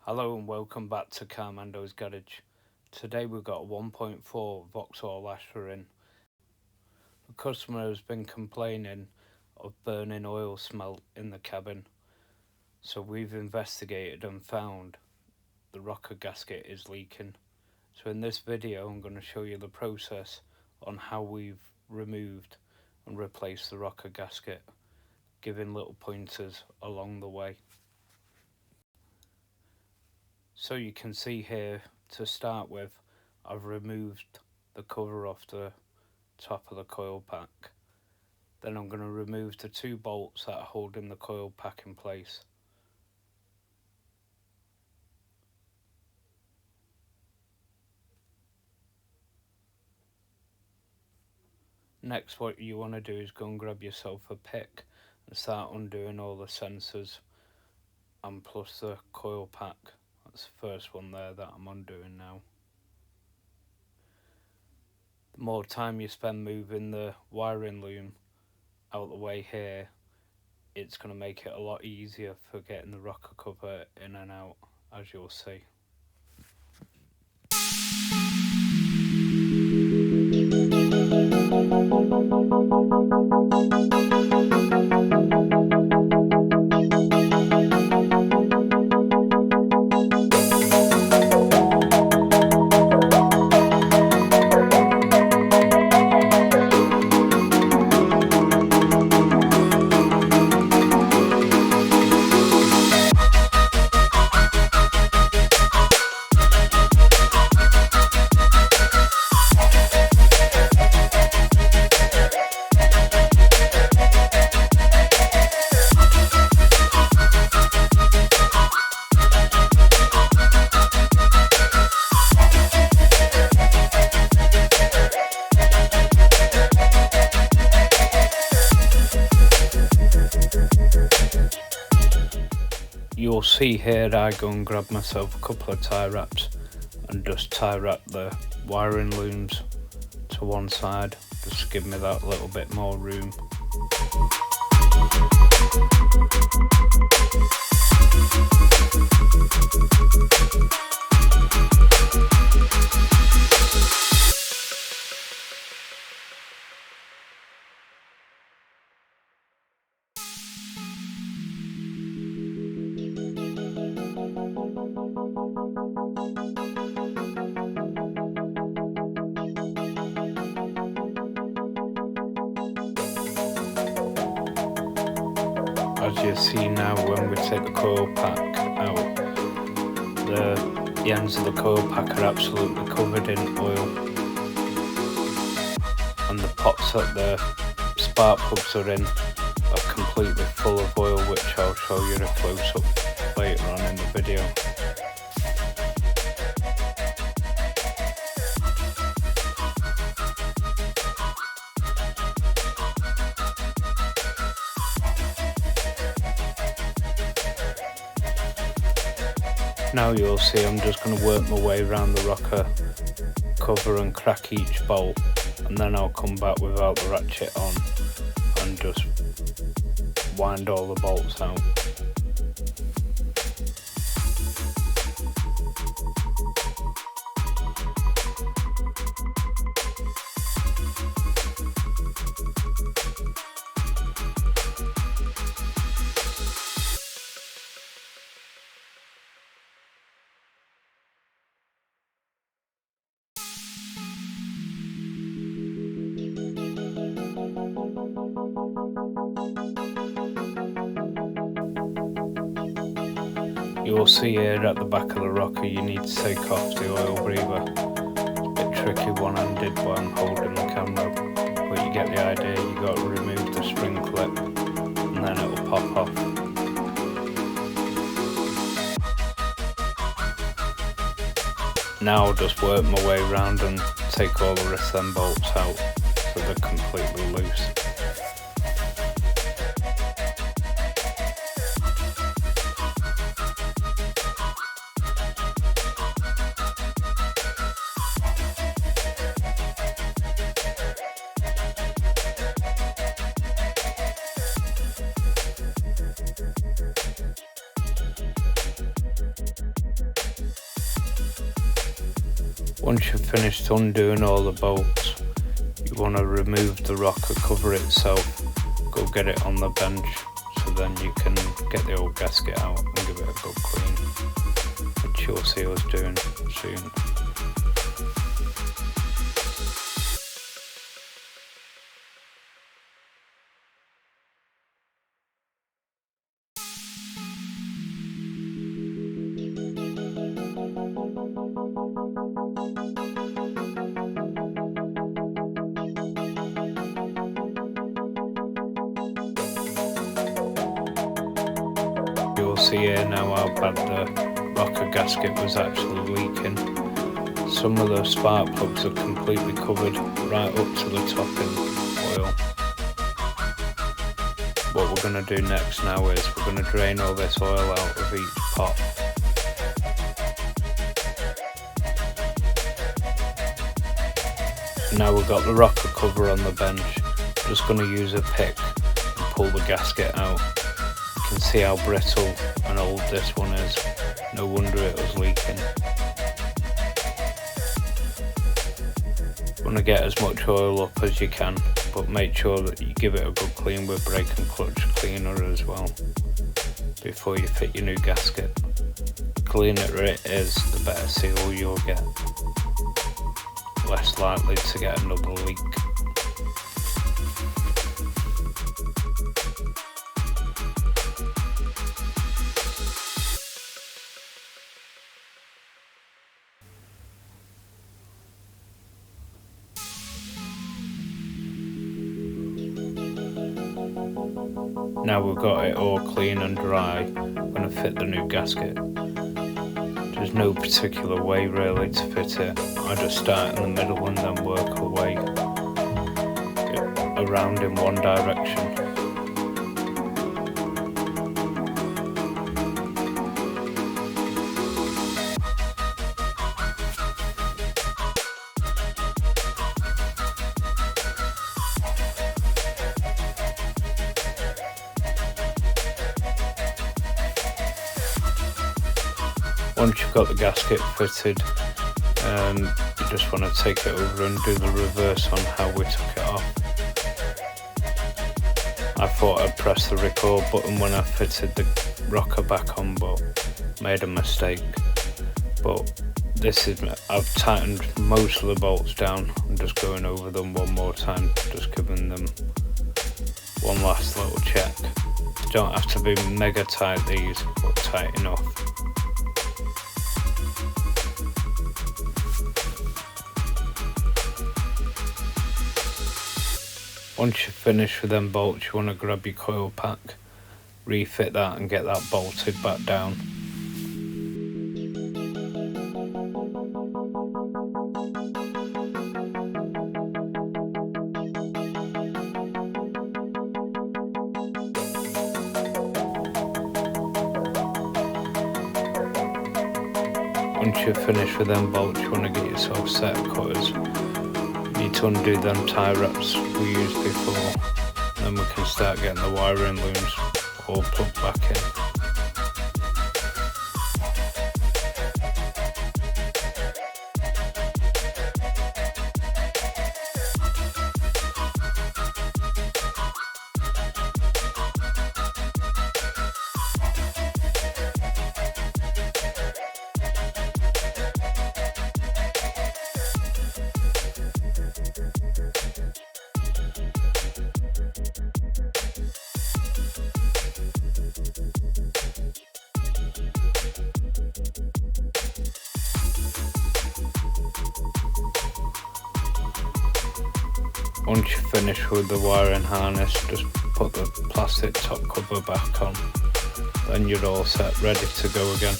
Hello and welcome back to Carmando's Garage. Today we've got a 1.4 Vauxhall Astra in. The customer has been complaining of burning oil smell in the cabin, so we've investigated and found the rocker gasket is leaking. So in this video I'm going to show you the process on how we've removed and replaced the rocker gasket, giving little pointers along the way. So you can see here, to start with, I've removed the cover off the top of the coil pack. Then I'm going to remove the two bolts that are holding the coil pack in place. Next, what you want to do is go and grab yourself a pick and start undoing all the sensors and plus the coil pack. That's the first one there that I'm undoing now. The more time you spend moving the wiring loom out the way here, it's going to make it a lot easier for getting the rocker cover in and out, as you'll see. You'll see here I go and grab myself a couple of tie wraps and just tie wrap the wiring looms to one side, just to give me that little bit more room. As you see now, when we take the coil pack out, the ends of the coil pack are absolutely covered in oil, and the pots that the spark plugs are in are completely full of oil, which I'll show you in a close-up later on in the video. Now you'll see I'm just going to work my way around the rocker cover and crack each bolt, and then I'll come back without the ratchet on and just wind all the bolts out. You'll see here at the back of the rocker you need to take off the oil breather. It's a bit tricky one-handed while I'm holding the camera, but you get the idea. You got to remove the spring clip and then it'll pop off. Now I'll just work my way around and take all the rest of them bolts out so they're completely loose. Once you've finished undoing all the bolts, you want to remove the rocker cover itself, go get it on the bench, so then you can get the old gasket out and give it a good clean, which you'll see us doing soon. You'll see here now how bad the rocker gasket was actually leaking. Some of the spark plugs are completely covered right up to the top in oil. What we're going to do next now is we're going to drain all this oil out of each pot. Now we've got the rocker cover on the bench, just going to use a pick and pull the gasket out. You can see how brittle and old this one is, no wonder it was leaking. You want to get as much oil up as you can, but make sure that you give it a good clean with brake and clutch cleaner as well before you fit your new gasket. The cleaner it is, the better seal you'll get, less likely to get another leak. Now we've got it all clean and dry, I'm going to fit the new gasket. There's no particular way really to fit it. I just start in the middle and then work away around in one direction. Once you've got the gasket fitted, you just want to take it over and do the reverse on how we took it off. I thought I'd press the record button when I fitted the rocker back on, but made a mistake. But I've tightened most of the bolts down. I'm just going over them one more time, just giving them one last little check. You don't have to be mega tight these, but tight enough. Once you're finished with them bolts, you want to grab your coil pack, refit that and get that bolted back down. Once you're finished with them bolts, you want to get yourself a set of cutters. You need to undo them tie wraps we used before, and then we can start getting the wiring looms all plugged back in. Once you're finished with the wiring harness, just put the plastic top cover back on. Then you're all set, ready to go again.